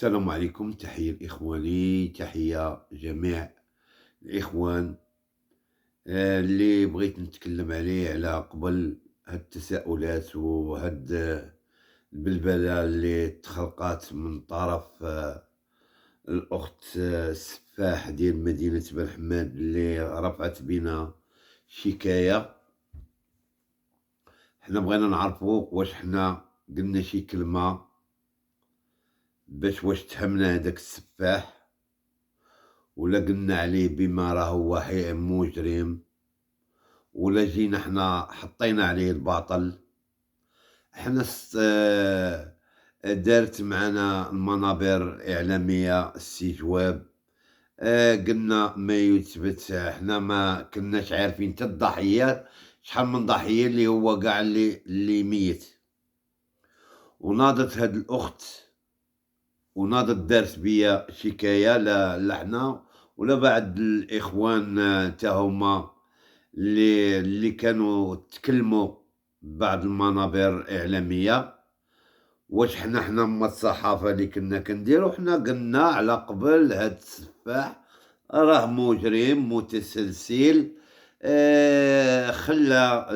السلام عليكم، تحية لإخواني، تحية جميع الإخوان. اللي بغيت نتكلم عليه على قبل هاد التساؤلات وهاد البلبلة اللي تخلقات من طرف الأخت السفاح ديال مدينة بن حماد اللي رفعت بنا شكاية. حنا بغينا نعرفو واش حنا قلنا شي كلمة باش واش تهمنا هداك السفاح، ولا قلنا عليه بما راه هو مجرم، ولا جينا حنا حطينا عليه الباطل. حنا دارت معنا المنابر إعلامية استجواب. قلنا ما يثبت، حنا ما كناش عارفين حتى الضحيات، شحال من ضحية اللي هو قاع اللي ميت. وناضت هاد الأخت وناضت دارت بيا شكاية، لا حنا ولا بعض الإخوان تا هما اللي كانوا تكلموا بعض المنابر إعلامية. واش حنا هما الصحافة اللي كنا كنديرو، حنا قلنا على قبل هاد السفاح راه مجرم متسلسل. خلى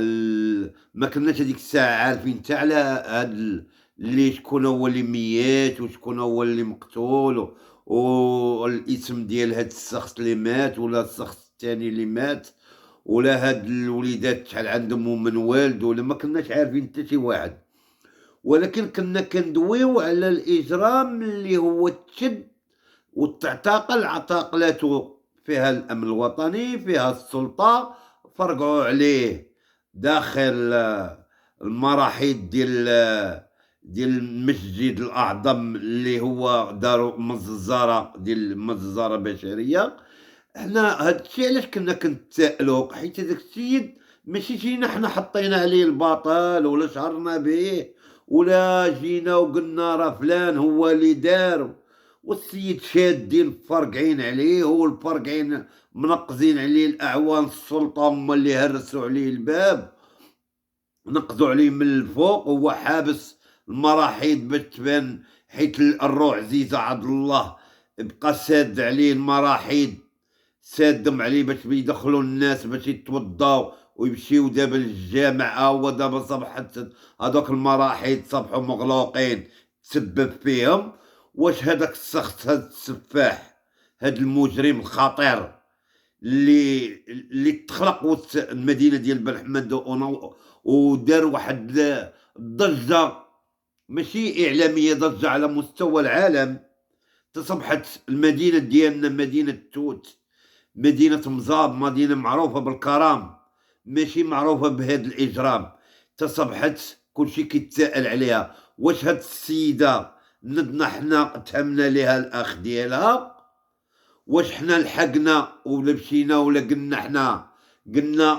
ما كناش هاديك الساعة عارفين حتى على اللي شكون هو اللي ميت وشكون هو اللي مقتول، والاسم ديال هاد الشخص اللي مات ولا الشخص التاني اللي مات، ولا هاد الوليدات شحال عندهم من والد، ولا ما كناش عارفين حتى شي واحد. ولكن كنا كندويو على الإجرام اللي هو تشد وتعتقل اعتقلته فيها الأمن الوطني، فيها السلطة، فرقعوا عليه داخل المراحيض ديال المسجد الأعظم اللي هو دارو مززرة ديال مززرة بشرية. حنا هاد الشي علاش كنا كنتسائلو، حيت هداك السيد ماشي جينا حنا حطينا عليه الباطل ولا شهرنا به، ولا جينا وقلنا راه فلان هو اللي دار، والسيد شادين مفرقعين عليه، والمفرقعين منقزين عليه الأعوان السلطة هما اللي هرسوا عليه الباب، نقزوا عليه من الفوق، وهو حابس المراحيض باش تبان، حيت الروح عزيزة عبد الله بقى ساد عليه المراحيض، سادهم عليه باش يدخلوا الناس باش يتوضاو ويمشيو دابا للجامع. هو دابا صبحت هذوك المراحيض صبحوا مغلوقين، تسبب فيهم. واش هذاك الشخص، هذا السفاح، هذا المجرم الخطير اللي تخلق وسط المدينة ديال بن حماد ودار واحد الضجة ماشي إعلامية، ضجة على مستوى العالم. تصبحت المدينة ديالنا مدينة توت، مدينة مزاب، مدينة معروفة بالكرم، ماشي معروفة بهذا الإجرام. تصبحت كلشي كيتساءل عليها، واش هاد السيدة ندنا حنا تهمنا ليها الأخ ديالها، واش حنا لحقنا ولا مشينا ولا قلنا حنا قلنا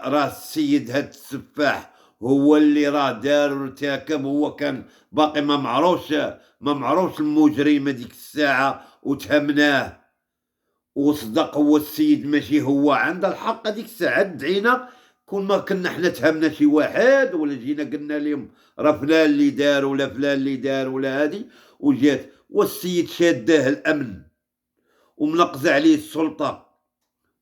راه السيد هاد السفاح هو اللي راه دار وارتكب، هو كان باقي ما معروفش المجرم هذيك الساعة وتهمناه وصدق هو السيد، ماشي هو عنده الحق هذيك الساعة دعينا. كون ما كنا حنا تهمنا شي واحد ولا جينا قلنا لهم راه فلان اللي دار ولا فلان اللي دار ولا هادي، وجات والسيد شاداه الأمن ومنقز عليه السلطة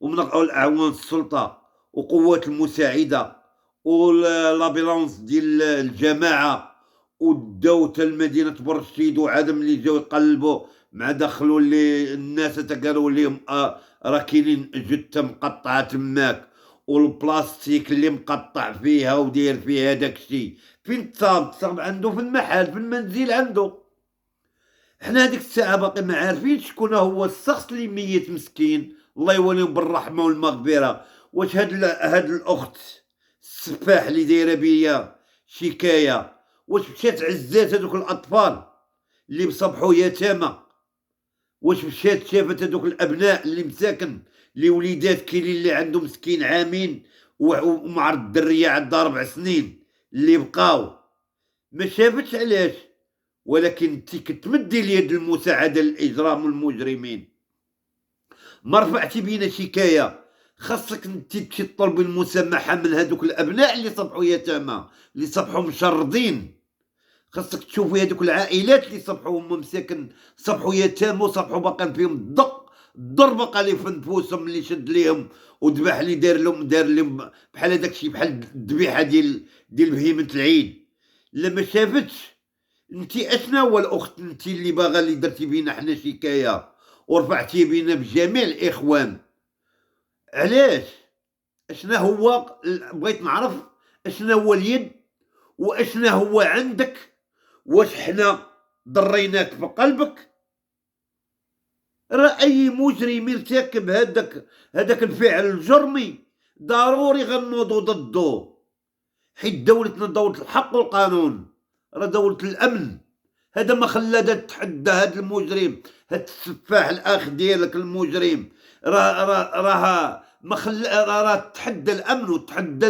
ومنقعوا الأعوان السلطة وقوات المساعدة واللابيلونس ديال الجماعة، وداو تا لمدينة برشيد، وعاد ملي جاو يقلبوا مع دخلوا اللي الناس قالوا لهم راه كاينين جثة مقطعة تماك، والبلاستيك اللي مقطع فيها وداير فيها داك الشيء فين تصاب عنده في المحل في المنزل عنده. حنا هذيك الساعة باقي ما عارفينش شكون هو الشخص اللي ميت مسكين، الله يوليهم بالرحمة والمغفرة. واش هاد الأخت السفاح اللي دايرة بيا شكاية، واش مشات عزات هادوك الأطفال اللي مصبحوا يتامى؟ واش مشات شافت هادوك الأبناء اللي مساكن اللي وليدات كاينين اللي عندهم مسكين عامين ومع الدرية عندها 4 سنين اللي بقاو؟ ما شافتش، علاش؟ ولكن انت كتمدي اليد المساعدة للإجرام والمجرمين، ما رفعتي بينا شكاية، خاصك انت تمشي تطلبي المسامحة من هذوك الأبناء اللي صبحوا يتامى، اللي صبحوا مشردين. خاصك تشوفي هادوك العائلات اللي صبحوا هما مساكن، صبحوا يتامى وصبحوا باقين فيهم الضر باقي لي في نفوسهم، اللي شد ليهم وذبح، اللي دار لهم بحال هداك الشيء، بحال الذبيحة ديال بهيمة العيد. لا ما شافتش. أنتِ أشنا هو الأخت أنتِ اللي باغا، اللي درتِ بينا حنا شكاية ورفعتِ بينا بجميع الإخوان، علاش؟ أشنا هو بغيت نعرف أشنا هو اليد، وأشنا هو عندك، واش حنا ضريناك في قلبك؟ راه أي مجرم يرتكب هداك الفعل الجرمي ضروري غنوضو ضدو، حيت دولتنا دولة الحق والقانون، راه دولة الأمن. هذا ما خلى تحدى هاد المجرم، هاد السفاح الأخ ديالك المجرم، راه ما خلى، راه تحدى الأمن وتحدى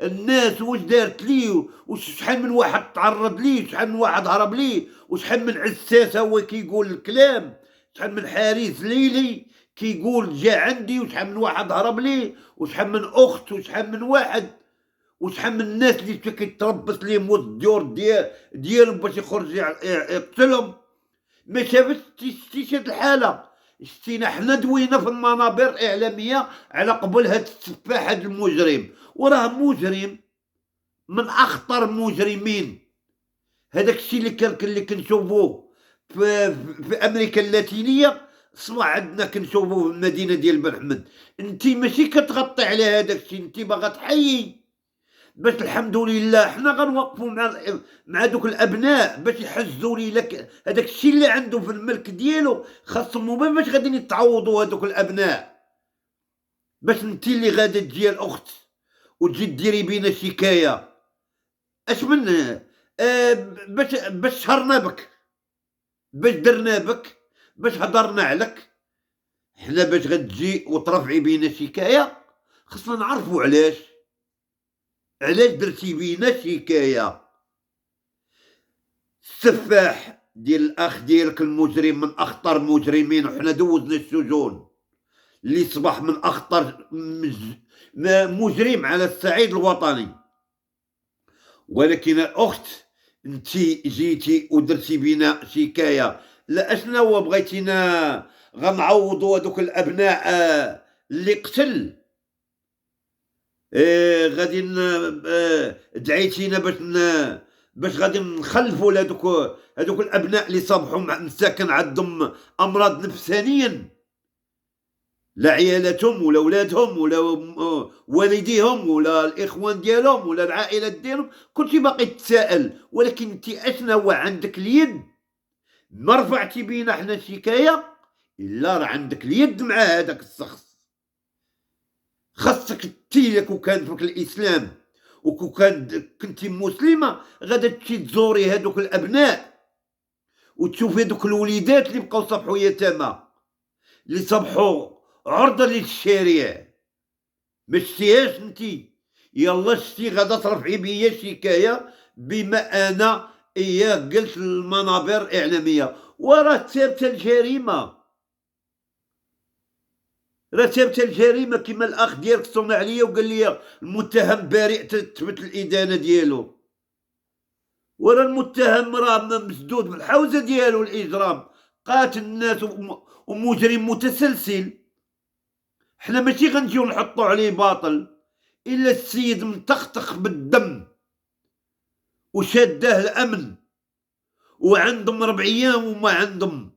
الناس. واش دارت ليه، شحال من واحد تعرض ليه، شحال من واحد هرب ليه، وشحال من عساس هو كيقول الكلام، شحال من حارس ليلي كيقول جا عندي، وشحال من واحد هرب ليه، وشحال من أخت، وشحال من واحد، وشحال من الناس اللي كيتربص ليهم ود الديور ديالهم باش يخرج يقتلهم. ما شتيش هاد الحالة. شتينا حنا دوينا في المنابر الإعلامية على قبل هاد السفاح، هاد المجرم، وراه مجرم من أخطر المجرمين. هذاك الشيء اللي كنشوفوه في أمريكا اللاتينية صبح عندنا كنشوفوه في المدينة ديال بنحمد. انتي ماشي كتغطي على هذاك الشيء، انتي باغا تحيي باش الحمد لله حنا غنوقفوا مع دوك الابناء باش يحزوا لي لك هذاك الشيء اللي عنده في الملك ديالو. خاصهم هما باش غاديين يتعوضوا هذوك الابناء. باش انت اللي غادا تجي الاخت وتجي ديري بينا شكايه، اش من باش شهرنا بك، باش درنا بك، باش هضرنا عليك، حنا باش غتجي وترفعي بينا شكايه خصنا نعرفوا علاش درتي بينا شكاية. السفاح ديال الأخ ديالك المجرم من أخطر المجرمين، وحنا دوزنا السجون، اللي صبح من أخطر مجرم على الصعيد الوطني. ولكن الأخت انتي جيتي ودرتي بينا شكاية، لا أشنا هو بغيتينا غنعوضوا هذوك الأبناء اللي قتل. غادي دعيتينا باش غادي نخلفوا هذوك الابناء اللي صبحوا مساكن عندهم امراض نفسانيا، لا عيالاتهم ولا ولادهم ولا والديهم ولا الاخوان ديالهم ولا العائلات ديالهم، كلشي باقي تسائل. ولكن انت اشنا هو عندك اليد؟ ما رفعتي بينا حنا شكايه الا راه عندك اليد مع هذاك الشخص. خاصك تي كون كان فيك الاسلام وكون كنتي مسلمه غادا تمشي تزوري هذوك الابناء وتشوفي هذوك الوليدات اللي بقاو صبحوا يتامى، اللي صبحوا عرضه للشارع. ما شتيهاش انتي؟ يلا شتي غادا ترفعي بيا شكايه بما انا قلت للمنابر الاعلاميه، وراه ثابته الجريمه، راه ثابته الجريمه. كيما الاخ ديالك صون عليا وقال لي المتهم بريء تثبت الادانه ديالو، ورا المتهم راه مسدود بالحوزه ديالو الاجرام، قاتل الناس ومجرم متسلسل. حنا ماشي غنجيو نحطو عليه باطل، الا السيد متخطخ بالدم وشاده الامن وعندهم 4 ايام وما عندهم،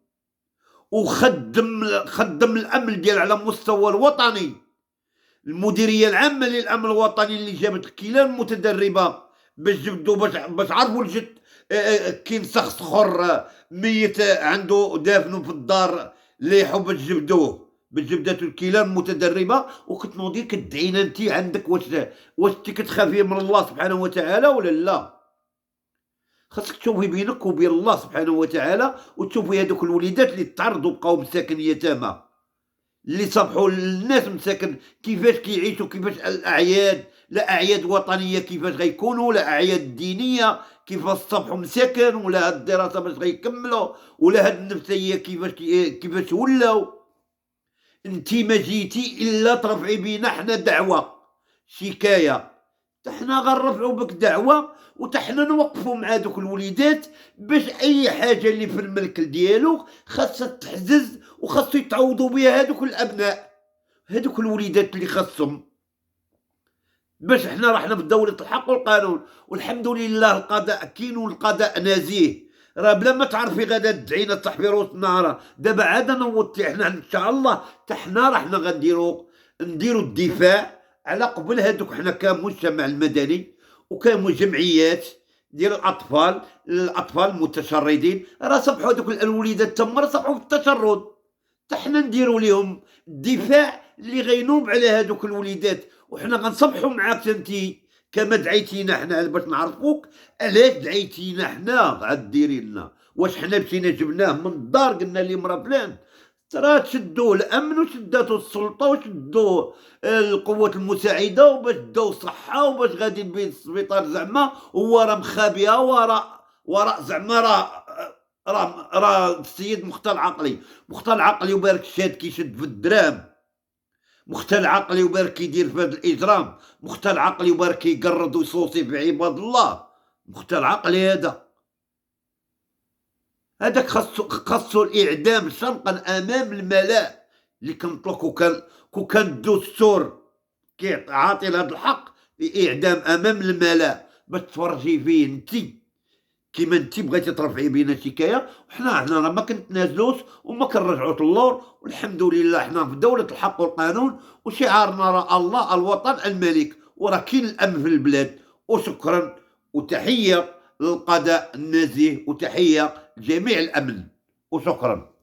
خدم الامن ديال على مستوى الوطني. المديريه العامه للامن الوطني اللي جابت الكلاب المتدربه باش جبدوا باش عرفوا الجد. كاين شخص اخر ميت عنده دافنو في الدار اللي يحب باش جبدوه، باش جبداتو الكلاب المتدربه. وكتنوضي كدعينا انت عندك واش انت كتخافي من الله سبحانه وتعالى ولا لا؟ خاصك تشوفي بينك وبين الله سبحانه وتعالى، وتشوفي هذوك الوليدات اللي تعرضوا بقاو مساكن يتامى، اللي صبحوا الناس مساكن كيفاش كيعيشوا، كيفاش الاعياد، لا اعياد وطنيه كيفاش غيكونوا، لا اعياد دينيه كيفاش صبحوا مساكن، ولا هاد الدراسه باش غيكملوا، ولا هاد النفسيه كيفاش ولاو. انتي ما جيتي الا ترفعي بينا حنا دعوه شكايه، حنا غنرفعوا بك دعوة حنا نوقفوا مع دوك الوليدات باش أي حاجة اللي في الملك ديالو خاصها تحجز وخاصو يتعوضوا بها هادوك الأبناء، هادوك الوليدات اللي خاصهم، باش حنا راه حنا في دولة الحق والقانون، والحمد لله القضاء كاين والقضاء نزيه. راه بلا ما تعرفي غادا تدعينا طيح في روسنا، راه دابا عاد نوضتي حنا ان شاء الله حنا راه حنا نديرو الدفاع على قبل هادوك. حنا كمجتمع المدني وكجمعيات ديال الأطفال المتشردين راه صبحوا هادوك الوليدات تما راه صبحوا في التشرد، حنا نديرو ليهم الدفاع اللي غينوب على هادوك الوليدات. وحنا غنصبحوا معاك انتي كما دعيتينا حنا باش نعرفوك علاش دعيتينا حنا عاد ديري لنا. واش حنا مشينا جبناه من الدار قلنا ليه مرا فلان؟ راه تشدوا الامن وشداتو السلطه وشدوا القوات المساعده وباش داو الصحه وباش غادي بيه للسبيطار زعما هو راه مخابيها وراء زعما راه السيد مختل عقلي، مختل عقلي وبارك شاد كيشد في الدرام، مختل عقلي وبارك كيدير في هذا الاجرام، مختل عقلي وبارك كيقرض ويصوصي في عباد الله، مختل عقلي هذاك خاصو الاعدام شنقا امام الملاء اللي كنطلق كون كان الدستور عاطي لهذا الحق الاعدام امام الملاء باش تفرجي فيه انتي كيما انتي بغيتي ترفعي بينا شكايه. وحنا راه ما كنتنازلوش وما كنرجعوش اللور، والحمد لله حنا في دوله الحق والقانون وشعارنا راه الله الوطن الملك، وراه كاين الامن في البلاد. وشكرا وتحيه للقضاء النزيه وتحيه لجميع الامن وشكرا.